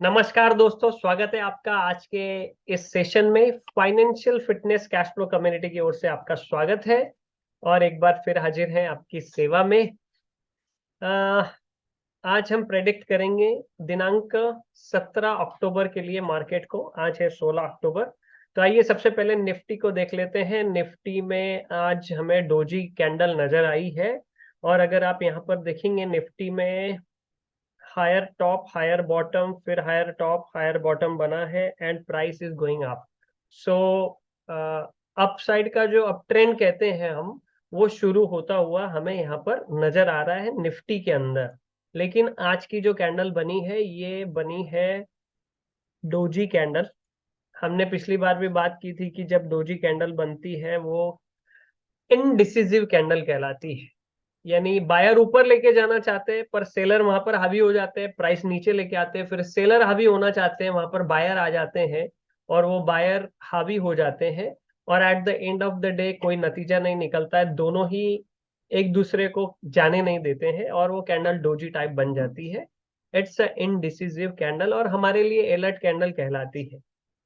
नमस्कार दोस्तों, स्वागत है आपका आज के इस सेशन में। Financial fitness cash flow community की ओर से आपका स्वागत है और एक बार फिर हाजिर हैं आपकी सेवा में। अ, आज हम प्रेडिक्ट करेंगे दिनांक 17 अक्टूबर के लिए मार्केट को। आज है 16 अक्टूबर। तो आइए सबसे पहले निफ्टी को देख लेते हैं। निफ्टी में आज हमें डोजी कैंडल नजर आई है और अगर आप यहाँ पर देखेंगे निफ्टी में हायर टॉप हायर बॉटम फिर हायर टॉप हायर बॉटम बना है and price is going up. So upside का जो अप ट्रेंड कहते हैं हम, वो शुरू होता हुआ हमें यहाँ पर नजर आ रहा है निफ्टी के अंदर। लेकिन आज की जो कैंडल बनी है ये बनी है डोजी कैंडल। हमने पिछली बार भी बात की थी कि जब डोजी कैंडल बनती है वो इनडिसिसिव कैंडल कहलाती है। यानी बायर ऊपर लेके जाना चाहते हैं पर सेलर वहां पर हावी हो जाते हैं, प्राइस नीचे लेके आते हैं, फिर सेलर हावी होना चाहते हैं, वहां पर बायर आ जाते हैं और वो बायर हावी हो जाते हैं। और at the end of the day कोई नतीजा नहीं निकलता है, दोनों ही एक दूसरे को जाने नहीं देते हैं और वो कैंडल डोजी टाइप बन जाती है। इट्स अ इनडिसिसिव कैंडल और हमारे लिए अलर्ट कैंडल कहलाती है।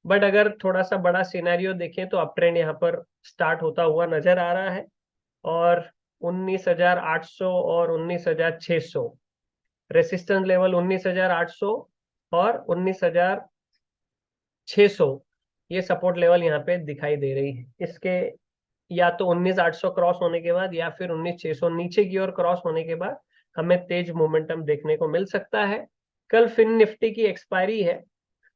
बट अगर थोड़ा सा बड़ा सिनेरियो देखें तो अप ट्रेंड यहाँ पर स्टार्ट होता हुआ नजर आ रहा है और 19,800 और 19,600 रेसिस्टेंस लेवल, 19,800 और 19,600 ये सपोर्ट लेवल यहाँ पे दिखाई दे रही है। इसके या तो 19,800 क्रॉस होने के बाद या फिर 19,600 नीचे की ओर क्रॉस होने के बाद हमें तेज मोमेंटम देखने को मिल सकता है। कल फिन निफ्टी की एक्सपायरी है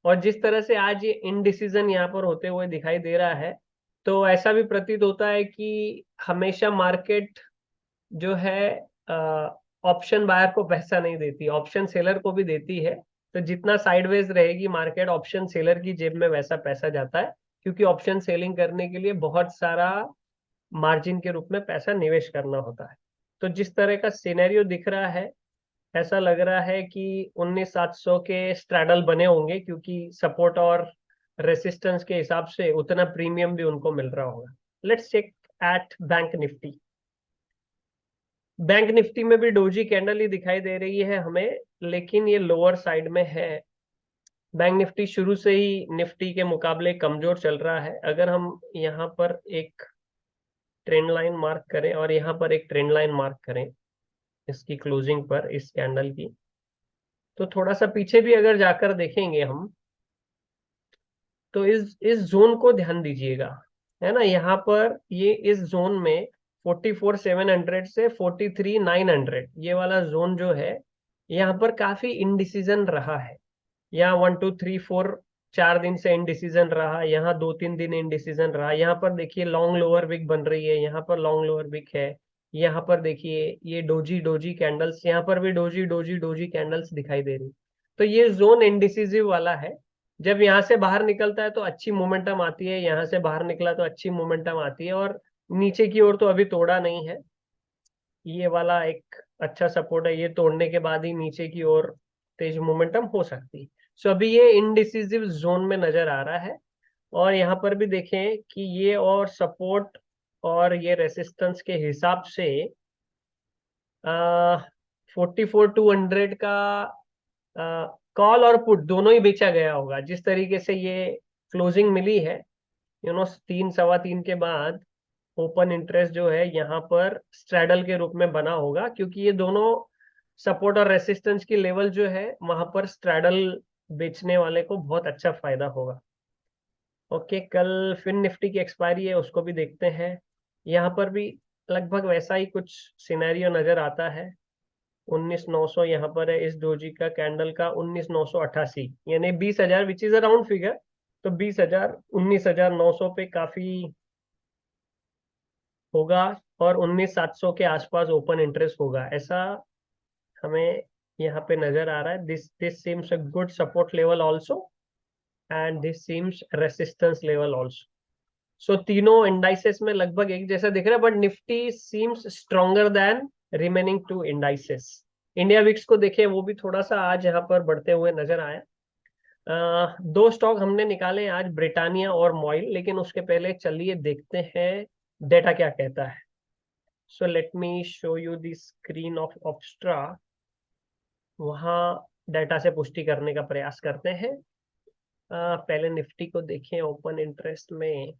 और जिस तरह से आज ये इनडिसीजन यहाँ पर होते हुए दिखाई दे रहा है, तो ऐसा भी प्रतीत होता है कि हमेशा मार्केट जो है ऑप्शन बायर को पैसा नहीं देती, ऑप्शन सेलर को भी देती है। तो जितना साइडवेज रहेगी मार्केट, ऑप्शन सेलर की जेब में वैसा पैसा जाता है, क्योंकि ऑप्शन सेलिंग करने के लिए बहुत सारा मार्जिन के रूप में पैसा निवेश करना होता है। तो जिस तरह का सिनेरियो दिख रहा है, ऐसा लग रहा है कि 19,700 के स्ट्रैडल बने होंगे, क्योंकि सपोर्ट और रेसिस्टेंस के हिसाब से उतना प्रीमियम भी उनको मिल रहा होगा। Let's check at bank Nifty. Bank Nifty में भी डोजी कैंडल ही दिखाई दे रही है हमें, लेकिन ये लोअर साइड में है। बैंक निफ्टी शुरू से ही निफ्टी के मुकाबले कमजोर चल रहा है। अगर हम यहाँ पर एक ट्रेंड लाइन मार्क करें और यहाँ पर एक ट्रेंड लाइन मार्क करें इसकी क्लोजिंग पर इस कैंडल की, तो थोड़ा सा पीछे भी अगर जाकर देखेंगे हम, तो इस जोन को ध्यान दीजिएगा। है ना, यहाँ पर ये इस जोन में 44,700 से 43,900 ये वाला जोन जो है, यहाँ पर काफी इनडिसीजन रहा है। यहाँ 1 2 3 4 4 दिन से इनडिसीजन रहा, यहाँ 2 3 दिन इनडिसीजन रहा। यहाँ पर देखिए लॉन्ग लोअर विक बन रही है, यहाँ पर लॉन्ग लोअर विक है। यहाँ पर देखिए ये डोजी डोजी कैंडल्स, यहाँ पर भी डोजी डोजी डोजी कैंडल्स दिखाई दे रही। तो ये जोन इनडिसिसिव वाला है। जब यहाँ से बाहर निकलता है तो अच्छी मोमेंटम आती है, यहाँ से बाहर निकला तो अच्छी मोमेंटम आती है, और नीचे की ओर तो अभी तोड़ा नहीं है। ये वाला एक अच्छा सपोर्ट है, ये तोड़ने के बाद ही नीचे की ओर तेज मोमेंटम हो सकती है। सो अभी ये इनडिसिसिव जोन में नजर आ रहा है। और यहाँ पर भी देखें कि ये और सपोर्ट और ये रेसिस्टेंस के हिसाब से 44,200 का कॉल और पुट दोनों ही बेचा गया होगा। जिस तरीके से ये क्लोजिंग मिली है, 3 सवा 3 के बाद ओपन इंटरेस्ट जो है यहाँ पर स्ट्रैडल के रूप में बना होगा, क्योंकि ये दोनों सपोर्ट और रेसिस्टेंस की लेवल जो है वहां पर स्ट्रैडल बेचने वाले को बहुत अच्छा फायदा होगा। ओके, कल फिन निफ्टी की एक्सपायरी है, उसको भी देखते हैं। यहाँ पर भी लगभग वैसा ही कुछ सिनेरियो नजर आता है। 19,900 यहाँ पर है इस डोजी का कैंडल का, 19,988 यानी 20,000 which is a round figure. तो 20,000 19,900 पे काफी होगा और 19,700 के आसपास ओपन इंटरेस्ट होगा, ऐसा हमें यहाँ पे नजर आ रहा है। This this seems a good support level also and this seems resistance level also. So तीनों इंडाइसेस में लगभग एक जैसा दिख रहा है, but Nifty seems stronger than remaining two indices. India VIX को देखें, वो भी थोड़ा सा आज यहाँ पर बढ़ते हुए नजर आया। दो स्टॉक हमने निकाले आज, ब्रिटानिया और मॉइल, लेकिन उसके पहले चलिए देखते हैं डेटा क्या कहता है। So let me show you the screen of Opstra. वहाँ डाटा से पुष्टि करने का प्रयास करते हैं। पहले निफ्टी को देखें ओपन इंटरेस्ट में।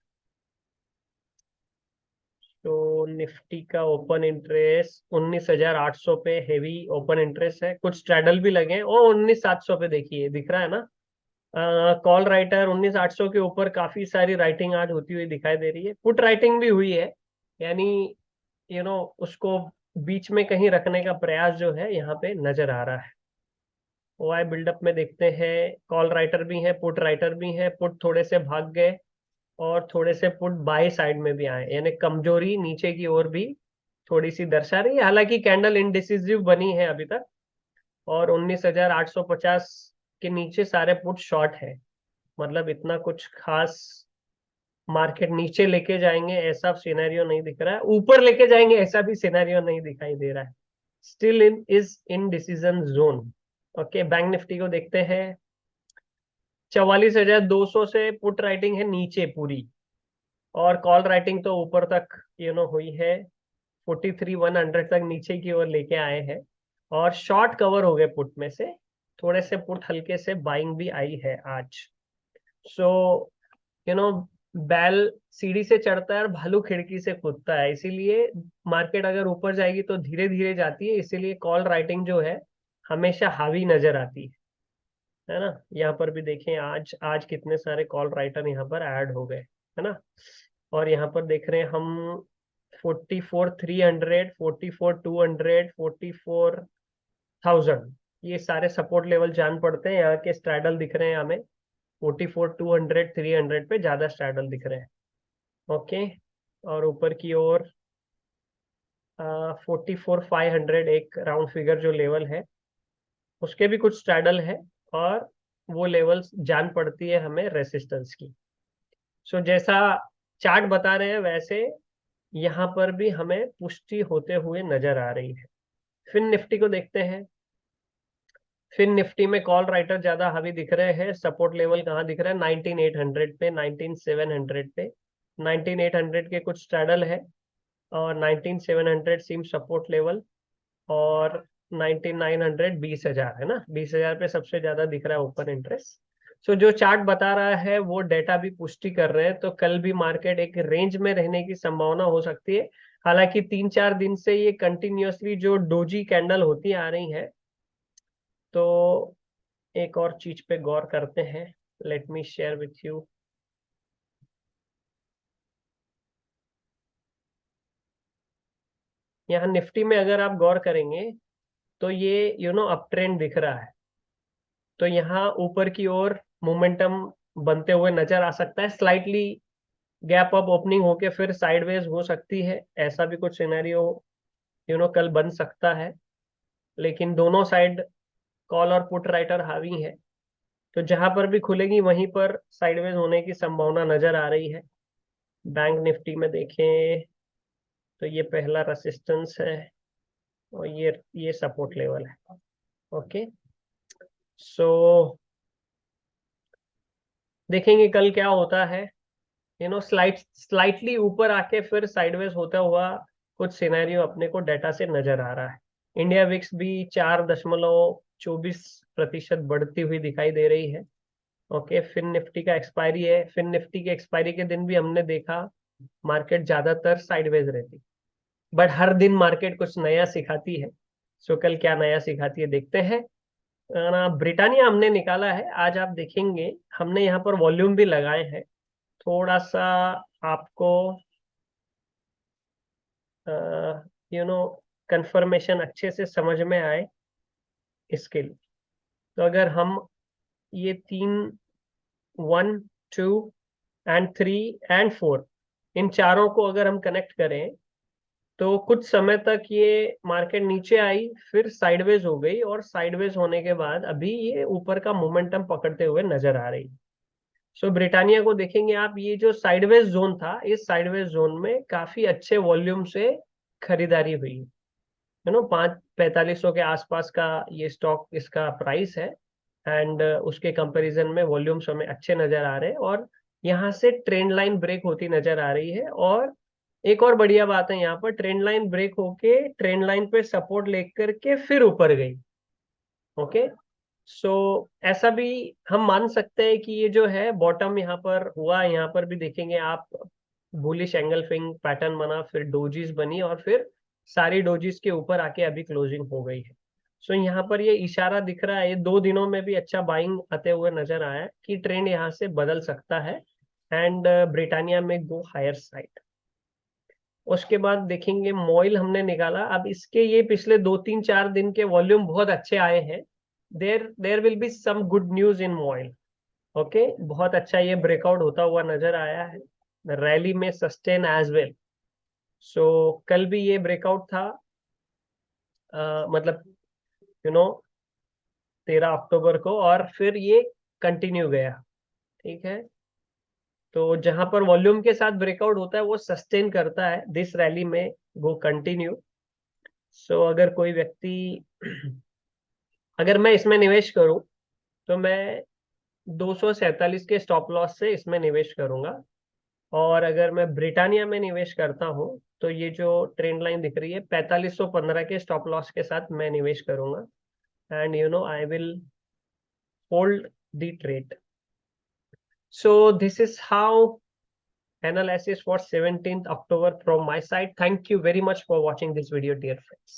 तो निफ्टी का ओपन इंटरेस्ट 19,800 पे हेवी ओपन इंटरेस्ट है, कुछ स्ट्रैडल भी लगे हैं। और 19,700 पे देखिए दिख रहा है ना, कॉल राइटर 19,800 के ऊपर काफी सारी राइटिंग आज होती हुई दिखाई दे रही है, पुट राइटिंग भी हुई है। यानी उसको बीच में कहीं रखने का प्रयास जो है यहाँ पे नजर आ रहा है। ओआई बिल्डअप में देखते हैं कॉल राइटर भी है, पुट राइटर भी है। पुट थोड़े से भाग गए और थोड़े से पुट बाय साइड में भी आए, यानी कमजोरी नीचे की ओर भी थोड़ी सी दर्शा रही है। हालांकि कैंडल इंडिसिसिव बनी है अभी तक, और 19,850 के नीचे सारे पुट शॉर्ट है। मतलब इतना कुछ खास मार्केट नीचे लेके जाएंगे ऐसा सिनेरियो नहीं दिख रहा है, ऊपर लेके जाएंगे ऐसा भी सिनेरियो नहीं दिखाई दे रहा है। Still in decision zone. Okay, bank Nifty को देखते हैं। 44,200 से पुट राइटिंग है नीचे पूरी, और कॉल राइटिंग तो ऊपर तक हुई है। 43,100 तक नीचे की ओर लेके आए हैं, और शॉर्ट कवर हो गए पुट में से। थोड़े से पुट हल्के से बाइंग भी आई है आज। सो यू नो बैल सीढ़ी से चढ़ता है और भालू खिड़की से कूदता है, इसीलिए मार्केट अगर ऊपर जाएगी तो धीरे धीरे जाती है। इसीलिए कॉल राइटिंग जो है हमेशा हावी नजर आती है ना। यहाँ पर भी देखें, आज आज कितने सारे कॉल राइटर यहाँ पर ऐड हो गए, है ना। और यहाँ पर देख रहे हैं हम 44,300, 44,200, 44,000, ये सारे सपोर्ट लेवल जान पड़ते हैं। यहाँ के स्ट्रैडल दिख रहे हैं हमें 44,200, 300 पे ज्यादा स्ट्रैडल दिख रहे हैं। ओके, और ऊपर की ओर 44,500 एक राउंड फिगर जो लेवल है, उसके भी कुछ स्ट्रैडल है, और वो लेवल्स जान पड़ती है हमें रेसिस्टेंस की। सो जैसा चार्ट बता रहे हैं वैसे यहाँ पर भी हमें पुष्टि होते हुए नजर आ रही है। फिन निफ्टी को देखते हैं। फिन निफ्टी में कॉल राइटर ज्यादा हावी दिख रहे हैं। सपोर्ट लेवल कहाँ दिख रहा है? 19,800 पे, 19,700 पे। 19,800 के कुछ स्ट्रैडल है, और 19,700 सीम सपोर्ट लेवल, और 19,900 20,000 है ना। 20,000 पे सबसे ज्यादा दिख रहा है ओपन इंटरेस्ट। सो जो चार्ट बता रहा है वो डेटा भी पुष्टि कर रहे हैं, तो कल भी मार्केट एक रेंज में रहने की संभावना हो सकती है। हालांकि 3-4 दिन से ये कंटिन्यूअसली जो डोजी कैंडल होती आ रही है, तो एक और चीज पे गौर करते हैं। Let me share with you. यहाँ निफ्टी में अगर आप गौर करेंगे तो ये अप ट्रेंड दिख रहा है। तो यहाँ ऊपर की ओर मोमेंटम बनते हुए नजर आ सकता है। स्लाइटली गैप अप ओपनिंग होके फिर साइडवेज हो सकती है, ऐसा भी कुछ सिनेरियो कल बन सकता है। लेकिन दोनों साइड कॉल और पुट राइटर हावी है, तो जहां पर भी खुलेगी वहीं पर साइडवेज होने की संभावना नजर आ रही है। बैंक निफ्टी में देखें तो ये पहला रेसिस्टेंस है, और ये सपोर्ट लेवल है। ओके, सो देखेंगे कल क्या होता है। स्लाइटली ऊपर आके फिर साइडवेज होता हुआ कुछ सिनेरियो अपने को डेटा से नजर आ रहा है। इंडिया विक्स भी 4.24% बढ़ती हुई दिखाई दे रही है। ओके, फिन निफ्टी का एक्सपायरी है। फिन निफ्टी के एक्सपायरी के दिन भी हमने देखा मार्केट ज्यादातर साइडवेज रहती, बट हर दिन मार्केट कुछ नया सिखाती है। सो कल क्या नया सिखाती है देखते हैं। ना ब्रिटानिया हमने निकाला है आज, आप देखेंगे हमने यहाँ पर वॉल्यूम भी लगाए हैं। थोड़ा सा आपको यू नो कंफर्मेशन अच्छे से समझ में आए इसके लिए, तो अगर हम ये 3, 1, 2 एंड 3 एंड 4, इन चारों को अगर हम कनेक्ट करें, तो कुछ समय तक ये मार्केट नीचे आई, फिर साइडवेज हो गई, और साइडवेज होने के बाद अभी ये ऊपर का मोमेंटम पकड़ते हुए नजर आ रही है। सो ब्रिटानिया को देखेंगे आप, ये जो साइडवेज जोन था, इस साइडवेज जोन में काफी अच्छे वॉल्यूम से खरीदारी हुई है ना। 4500 के आसपास का ये स्टॉक, इसका प्राइस है। एंड उसके कंपैरिजन में वॉल्यूम्स हमें अच्छे नजर आ रहे हैं, और यहाँ से ट्रेंड लाइन ब्रेक होती नजर आ रही है। और एक और बढ़िया बात है, यहाँ पर ट्रेंड लाइन ब्रेक होके ट्रेंड लाइन पे सपोर्ट लेकर के फिर ऊपर गई। ओके, सो ऐसा भी हम मान सकते हैं कि ये जो है बॉटम यहाँ पर हुआ, यहाँ पर भी देखेंगे आप बुलिश एंगल्फिंग पैटर्न बना, फिर डोजीज बनी और फिर सारी डोजीज के ऊपर आके अभी क्लोजिंग हो गई है। सो यहाँ पर ये इशारा दिख रहा है, ये 2 दिनों में भी अच्छा बाइंग आते हुए नजर आया है कि ट्रेंड यहाँ से बदल सकता है एंड ब्रिटानिया में गो हायर साइड। उसके बाद देखेंगे मॉइल हमने निकाला। अब इसके ये पिछले 2 3 4 दिन के वॉल्यूम बहुत अच्छे आए हैं। There will be some good news in MOIL. Okay, बहुत अच्छा ये ब्रेकआउट होता हुआ नजर आया है, रैली में सस्टेन एज वेल। सो कल भी ये ब्रेकआउट था, मतलब यू नो 13 अक्टूबर को, और फिर ये कंटिन्यू गया। ठीक है, तो जहां पर वॉल्यूम के साथ ब्रेकआउट होता है वो सस्टेन करता है, दिस रैली में वो कंटिन्यू। सो अगर कोई व्यक्ति अगर मैं इसमें निवेश करूं तो मैं 247 के स्टॉप लॉस से इसमें निवेश करूंगा। और अगर मैं ब्रिटानिया में निवेश करता हूं तो ये जो ट्रेंड लाइन दिख रही है 4515 के स्टॉप लॉस के साथ मैं निवेश करूंगा, and I will hold the trade. So this is how analysis for 17th October from my side. Thank you very much for watching this video, dear friends.